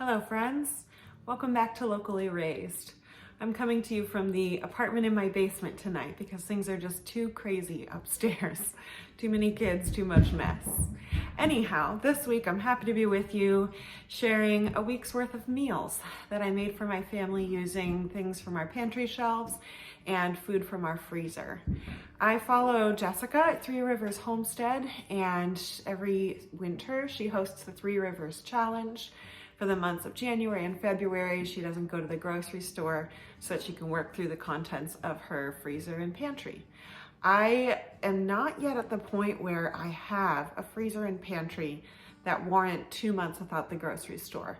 Hello friends, welcome back to Locally Raised. I'm coming to you from the apartment in my basement tonight because things are just too crazy upstairs. Too many kids, too much mess. Anyhow, this week I'm happy to be with you sharing a week's worth of meals that I made for my family using things from our pantry shelves and food from our freezer. I follow Jessica at Three Rivers Homestead, and every winter she hosts the Three Rivers Challenge. For the months of January and February, she doesn't go to the grocery store so that she can work through the contents of her freezer and pantry. I am not yet at the point where I have a freezer and pantry that warrant 2 months without the grocery store.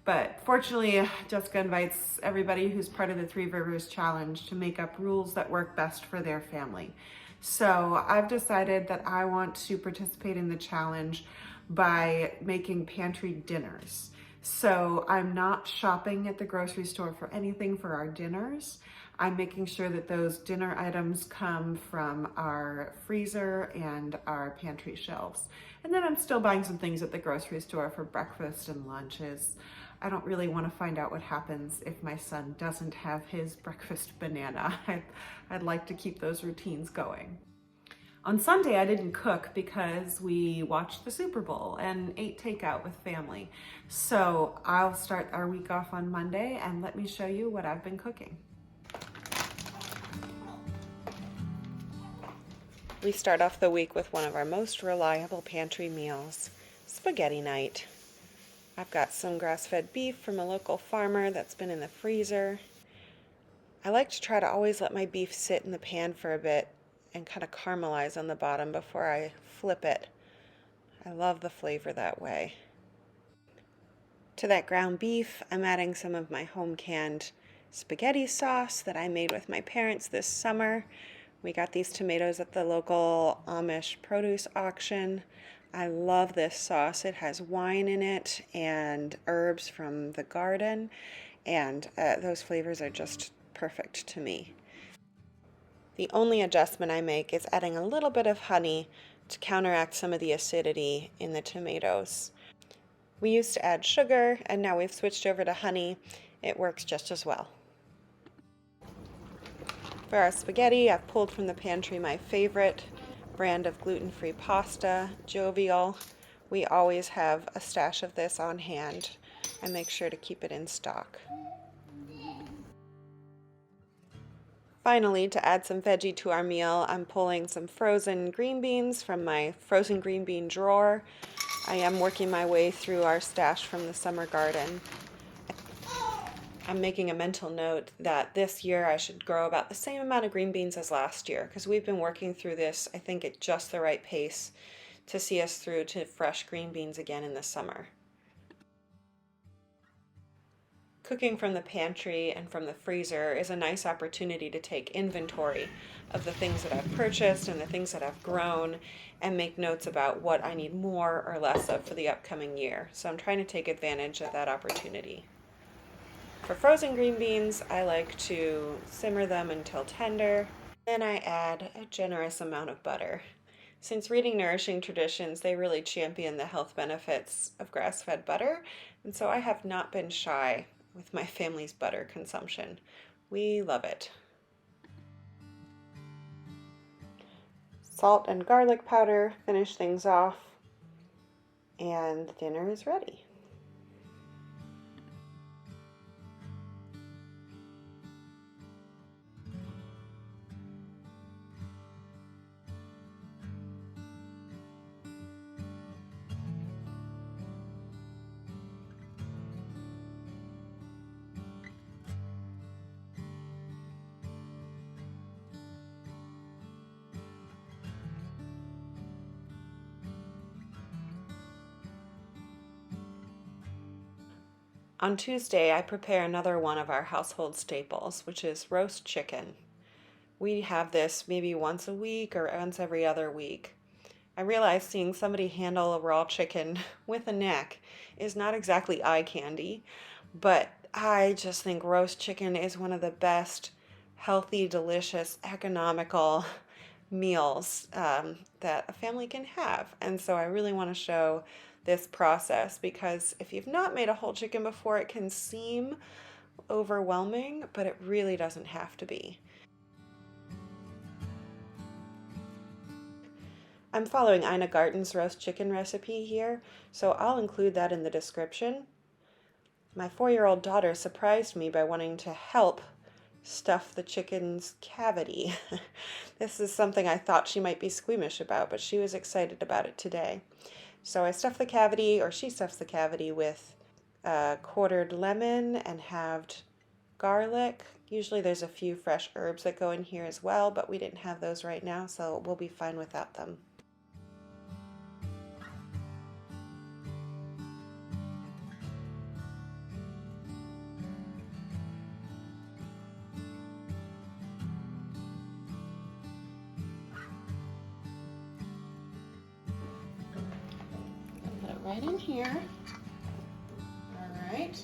But fortunately, Jessica invites everybody who's part of the Three Rivers Challenge to make up rules that work best for their family. So I've decided that I want to participate in the challenge by making pantry dinners. So I'm not shopping at the grocery store for anything for our dinners. I'm making sure that those dinner items come from our freezer and our pantry shelves. And then I'm still buying some things at the grocery store for breakfast and lunches. I don't really want to find out what happens if my son doesn't have his breakfast banana. I'd like to keep those routines going. On Sunday, I didn't cook because we watched the Super Bowl and ate takeout with family. So I'll start our week off on Monday and let me show you what I've been cooking. We start off the week with one of our most reliable pantry meals, spaghetti night. I've got some grass-fed beef from a local farmer that's been in the freezer. I like to try to always let my beef sit in the pan for a bit and kind of caramelize on the bottom before I flip it. I love the flavor that way. To that ground beef, I'm adding some of my home canned spaghetti sauce that I made with my parents this summer. We got these tomatoes at the local Amish produce auction. I love this sauce. It has wine in it and herbs from the garden, and those flavors are just perfect to me. The only adjustment I make is adding a little bit of honey to counteract some of the acidity in the tomatoes. We used to add sugar, and now we've switched over to honey. It works just as well. For our spaghetti, I've pulled from the pantry my favorite brand of gluten-free pasta, Jovial. We always have a stash of this on hand. I make sure to keep it in stock. Finally, to add some veggie to our meal, I'm pulling some frozen green beans from my frozen green bean drawer. I am working my way through our stash from the summer garden. I'm making a mental note that this year I should grow about the same amount of green beans as last year, because we've been working through this, I think, at just the right pace to see us through to fresh green beans again in the summer. Cooking from the pantry and from the freezer is a nice opportunity to take inventory of the things that I've purchased and the things that I've grown and make notes about what I need more or less of for the upcoming year. So I'm trying to take advantage of that opportunity. For frozen green beans, I like to simmer them until tender. Then I add a generous amount of butter. Since reading Nourishing Traditions, they really champion the health benefits of grass-fed butter, and so I have not been shy with my family's butter consumption. We love it. Salt and garlic powder finish things off, and dinner is ready. On Tuesday, I prepare another one of our household staples, which is roast chicken. We have this maybe once a week or once every other week. I realize seeing somebody handle a raw chicken with a neck is not exactly eye candy, but I just think roast chicken is one of the best, healthy, delicious, economical meals that a family can have. And so I really want to show this process, because if you've not made a whole chicken before, it can seem overwhelming, but it really doesn't have to be. I'm following Ina Garten's roast chicken recipe here, so I'll include that in the description. My 4-year-old daughter surprised me by wanting to help stuff the chicken's cavity. This is something I thought she might be squeamish about, but she was excited about it today. So I stuffed the cavity, or she stuffs the cavity, with quartered lemon and halved garlic. Usually there's a few fresh herbs that go in here as well, but we didn't have those right now, so we'll be fine without them. Put it right in here. All right.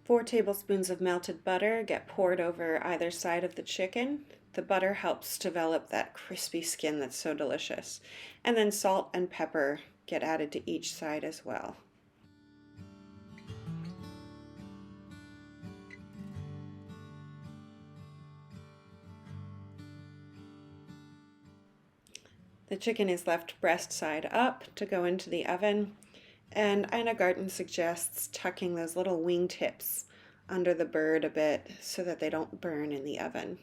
Four tablespoons of melted butter get poured over either side of the chicken. The butter helps develop that crispy skin that's so delicious. And then salt and pepper get added to each side as well. The chicken is left breast side up to go into the oven, and Ina Garten suggests tucking those little wing tips under the bird a bit so that they don't burn in the oven.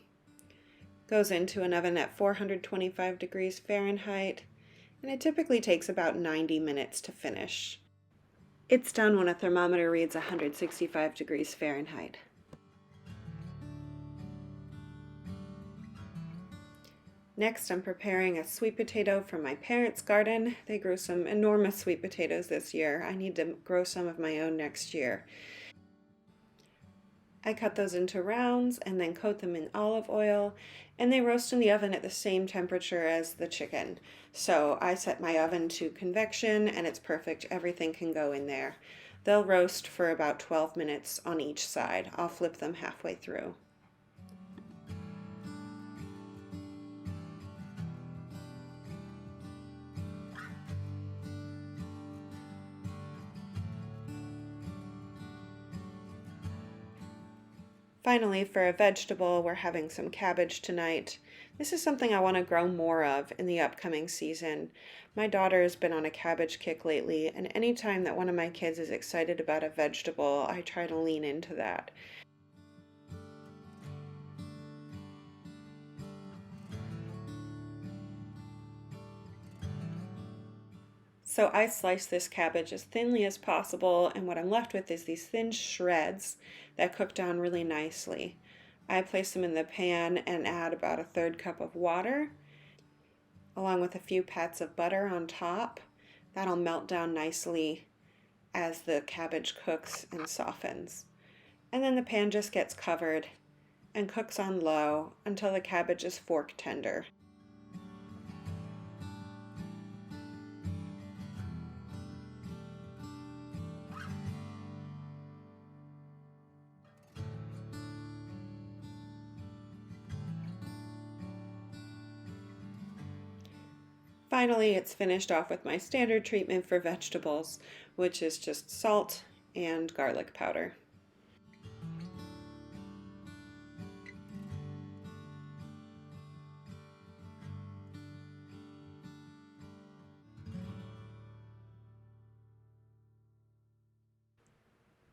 Goes into an oven at 425 degrees Fahrenheit, and it typically takes about 90 minutes to finish. It's done when a thermometer reads 165 degrees Fahrenheit. Next, I'm preparing a sweet potato from my parents' garden. They grew some enormous sweet potatoes this year. I need to grow some of my own next year. I cut those into rounds and then coat them in olive oil, and they roast in the oven at the same temperature as the chicken. So I set my oven to convection, and it's perfect. Everything can go in there. They'll roast for about 12 minutes on each side. I'll flip them halfway through. Finally, for a vegetable, we're having some cabbage tonight. This is something I want to grow more of in the upcoming season. My daughter has been on a cabbage kick lately, and anytime that one of my kids is excited about a vegetable, I try to lean into that. So I slice this cabbage as thinly as possible, and what I'm left with is these thin shreds that cook down really nicely. I place them in the pan and add about a 1/3 cup of water, along with a few pats of butter on top. That'll melt down nicely as the cabbage cooks and softens. And then the pan just gets covered and cooks on low until the cabbage is fork tender. Finally, it's finished off with my standard treatment for vegetables, which is just salt and garlic powder.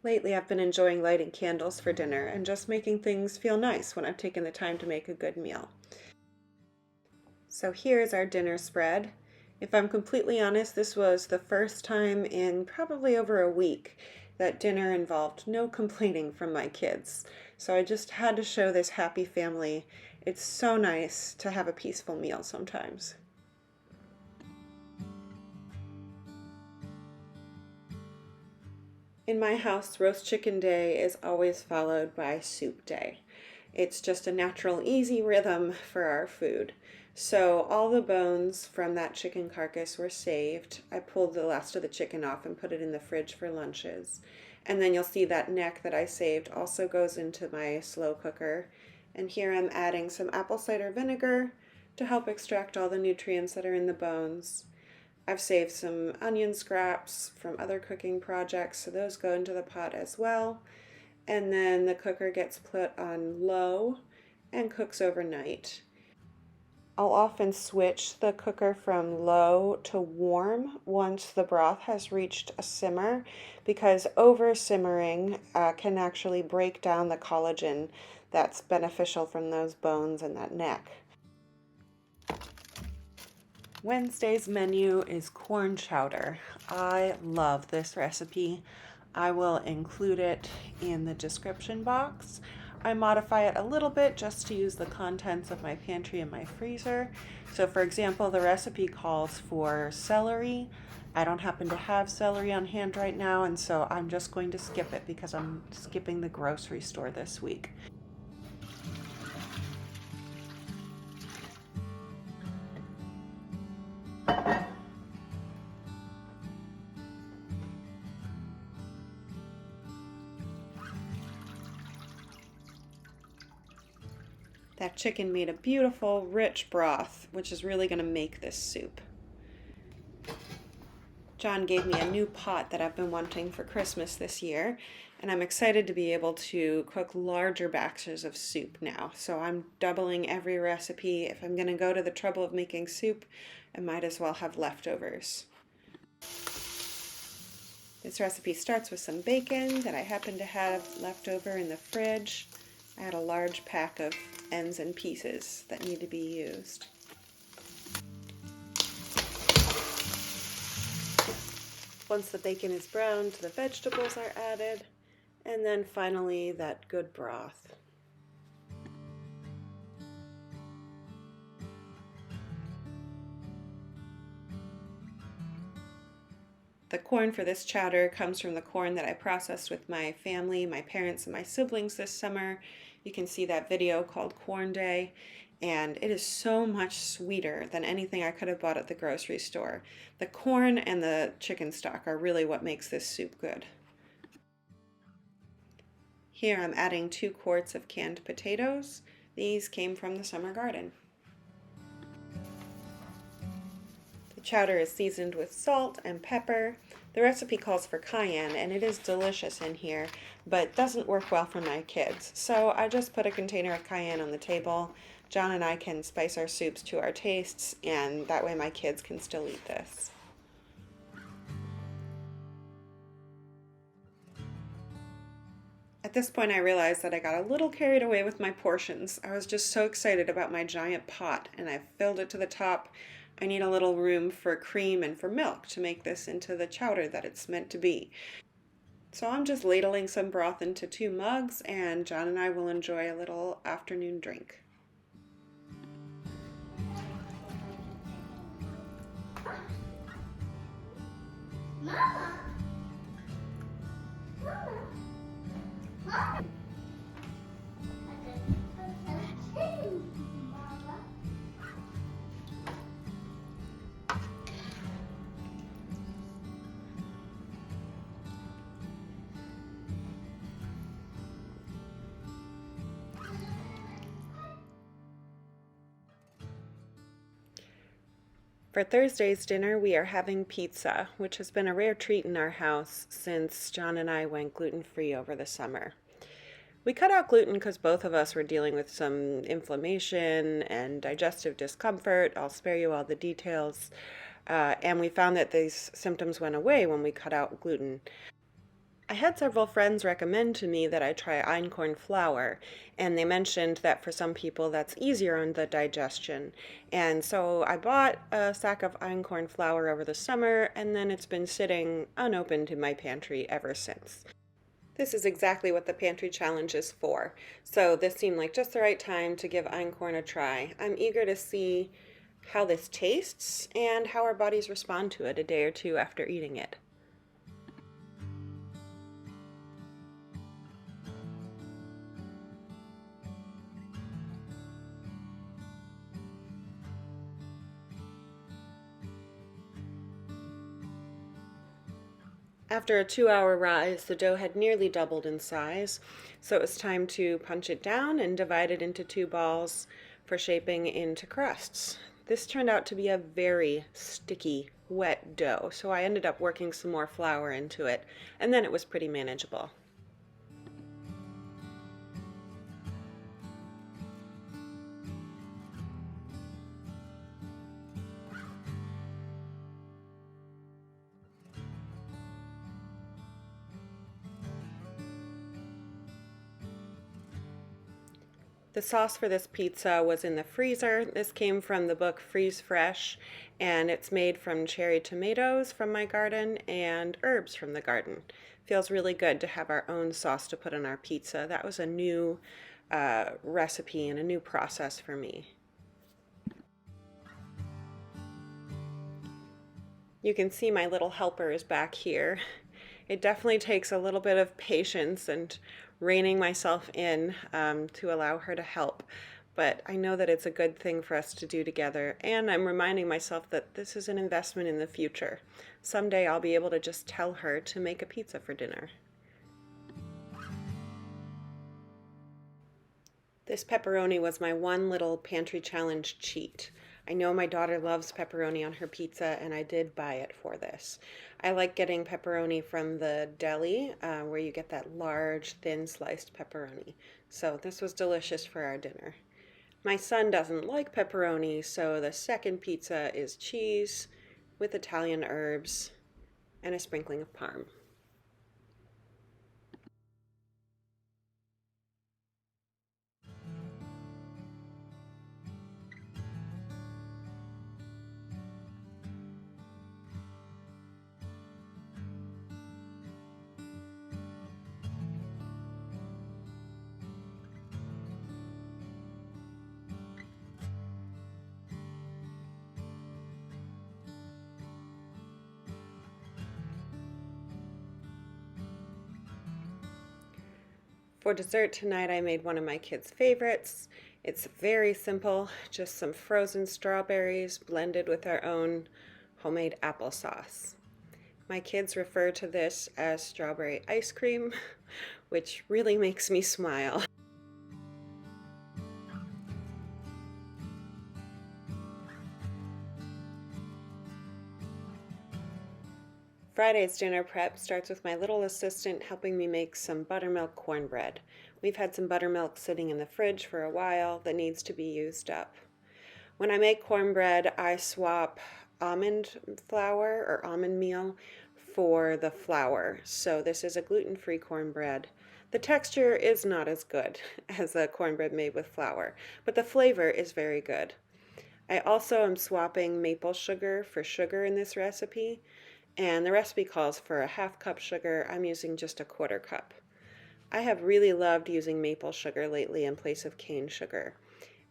Lately, I've been enjoying lighting candles for dinner and just making things feel nice when I've taken the time to make a good meal. So here's our dinner spread. If I'm completely honest, this was the first time in probably over a week that dinner involved no complaining from my kids. So I just had to show this happy family. It's so nice to have a peaceful meal sometimes. In my house, roast chicken day is always followed by soup day. It's just a natural, easy rhythm for our food. So all the bones from that chicken carcass were saved. I pulled the last of the chicken off and put it in the fridge for lunches. And then you'll see that neck that I saved also goes into my slow cooker. And here I'm adding some apple cider vinegar to help extract all the nutrients that are in the bones. I've saved some onion scraps from other cooking projects, so those go into the pot as well. And then the cooker gets put on low and cooks overnight. I'll often switch the cooker from low to warm once the broth has reached a simmer, because over simmering can actually break down the collagen that's beneficial from those bones and that neck. Wednesday's menu is corn chowder. I love this recipe. I will include it in the description box. I modify it a little bit just to use the contents of my pantry and my freezer. So for example, the recipe calls for celery. I don't happen to have celery on hand right now, and so I'm just going to skip it because I'm skipping the grocery store this week. That chicken made a beautiful, rich broth, which is really going to make this soup. John gave me a new pot that I've been wanting for Christmas this year, and I'm excited to be able to cook larger batches of soup now. So I'm doubling every recipe. If I'm going to go to the trouble of making soup, I might as well have leftovers. This recipe starts with some bacon that I happen to have left over in the fridge. I had a large pack of ends and pieces that need to be used. Once the bacon is browned, the vegetables are added, and then finally that good broth. The corn for this chowder comes from the corn that I processed with my family, my parents, and my siblings this summer. You can see that video called Corn Day, and it is so much sweeter than anything I could have bought at the grocery store. The corn and the chicken stock are really what makes this soup good. Here I'm adding 2 quarts of canned potatoes. These came from the summer garden. Chowder is seasoned with salt and pepper. The recipe calls for cayenne, and it is delicious in here, but doesn't work well for my kids. So I just put a container of cayenne on the table. John and I can spice our soups to our tastes, and that way my kids can still eat this. At this point I realized that I got a little carried away with my portions. I was just so excited about my giant pot, and I filled it to the top. I need a little room for cream and for milk to make this into the chowder that it's meant to be. So I'm just ladling some broth into 2 mugs, and John and I will enjoy a little afternoon drink. Mama. Mama. Mama. For Thursday's dinner, we are having pizza, which has been a rare treat in our house since John and I went gluten-free over the summer. We cut out gluten because both of us were dealing with some inflammation and digestive discomfort. I'll spare you all the details. And we found that these symptoms went away when we cut out gluten. I had several friends recommend to me that I try einkorn flour, and they mentioned that for some people that's easier on the digestion. And so I bought a sack of einkorn flour over the summer, and then it's been sitting unopened in my pantry ever since. This is exactly what the Pantry Challenge is for, so this seemed like just the right time to give einkorn a try. I'm eager to see how this tastes and how our bodies respond to it a day or two after eating it. After a 2-hour rise, the dough had nearly doubled in size, so it was time to punch it down and divide it into 2 balls for shaping into crusts. This turned out to be a very sticky, wet dough, so I ended up working some more flour into it, and then it was pretty manageable. The sauce for this pizza was in the freezer. This came from the book Freeze Fresh, and it's made from cherry tomatoes from my garden and herbs from the garden. Feels really good to have our own sauce to put on our pizza. That was a new recipe and a new process for me. You can see my little helpers back here. It definitely takes a little bit of patience and reining myself in to allow her to help. But I know that it's a good thing for us to do together, and I'm reminding myself that this is an investment in the future. Someday I'll be able to just tell her to make a pizza for dinner. This pepperoni was my one little pantry challenge cheat. I know my daughter loves pepperoni on her pizza, and I did buy it for this. I like getting pepperoni from the deli, where you get that large, thin sliced pepperoni. So this was delicious for our dinner. My son doesn't like pepperoni, so the second pizza is cheese with Italian herbs and a sprinkling of parm. For dessert tonight, I made one of my kids' favorites. It's very simple, just some frozen strawberries blended with our own homemade applesauce. My kids refer to this as strawberry ice cream, which really makes me smile. Friday's dinner prep starts with my little assistant helping me make some buttermilk cornbread. We've had some buttermilk sitting in the fridge for a while that needs to be used up. When I make cornbread, I swap almond flour or almond meal for the flour. So this is a gluten-free cornbread. The texture is not as good as a cornbread made with flour, but the flavor is very good. I also am swapping maple sugar for sugar in this recipe. And the recipe calls for a 1/2 cup sugar. I'm using just a 1/4 cup. I have really loved using maple sugar lately in place of cane sugar.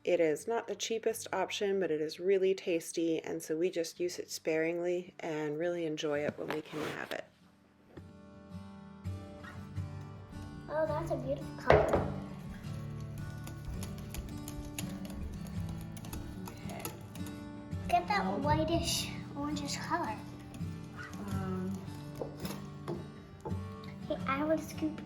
It is not the cheapest option, but it is really tasty, and so we just use it sparingly and really enjoy it when we can have it. Oh, that's a beautiful color. Get that whitish, orangish color. Hey, I want to scoop.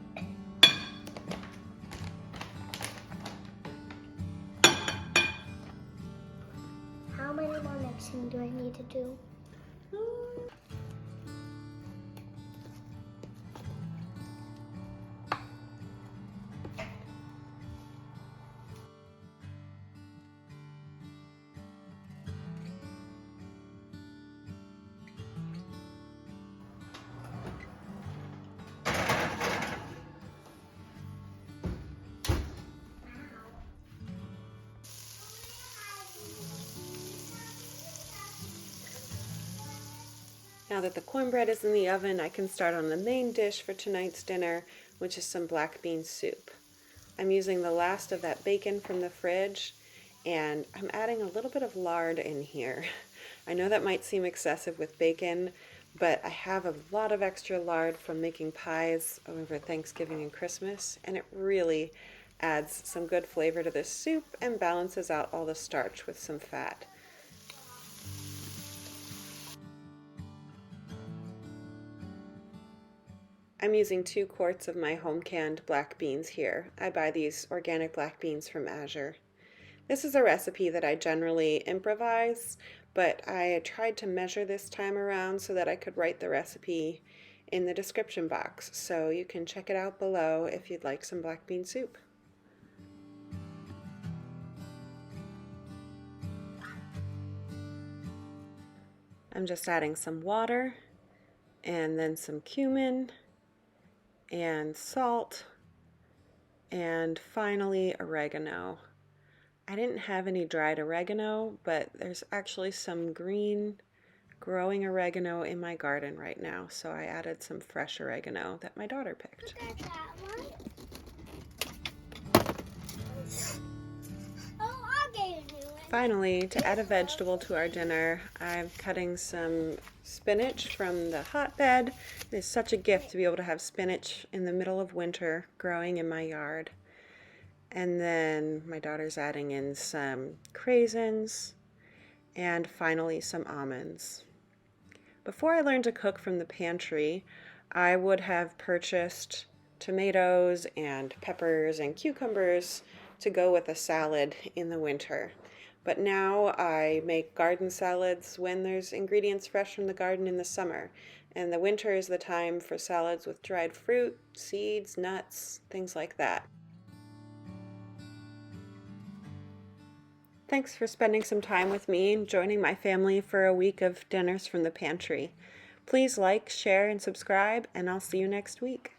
How many more mixing do I need to do? Now that the cornbread is in the oven, I can start on the main dish for tonight's dinner, which is some black bean soup. I'm using the last of that bacon from the fridge, and I'm adding a little bit of lard in here. I know that might seem excessive with bacon, but I have a lot of extra lard from making pies over Thanksgiving and Christmas, and it really adds some good flavor to this soup and balances out all the starch with some fat. I'm using 2 quarts of my home canned black beans here. I buy these organic black beans from Azure. This is a recipe that I generally improvise, but I tried to measure this time around so that I could write the recipe in the description box. So you can check it out below if you'd like some black bean soup. I'm just adding some water and then some cumin and salt and finally oregano. I didn't have any dried oregano, but there's actually some green growing oregano in my garden right now, so I added some fresh oregano that my daughter picked. Look at that one. Oh, I gave you it. Finally, to add a vegetable to our dinner, I'm cutting some spinach from the hotbed. It's such a gift to be able to have spinach in the middle of winter growing in my yard. And then my daughter's adding in some craisins and finally some almonds. Before I learned to cook from the pantry, I would have purchased tomatoes and peppers and cucumbers to go with a salad in the winter. But now I make garden salads when there's ingredients fresh from the garden in the summer. And the winter is the time for salads with dried fruit, seeds, nuts, things like that. Thanks for spending some time with me and joining my family for a week of dinners from the pantry. Please like, share, and subscribe, and I'll see you next week.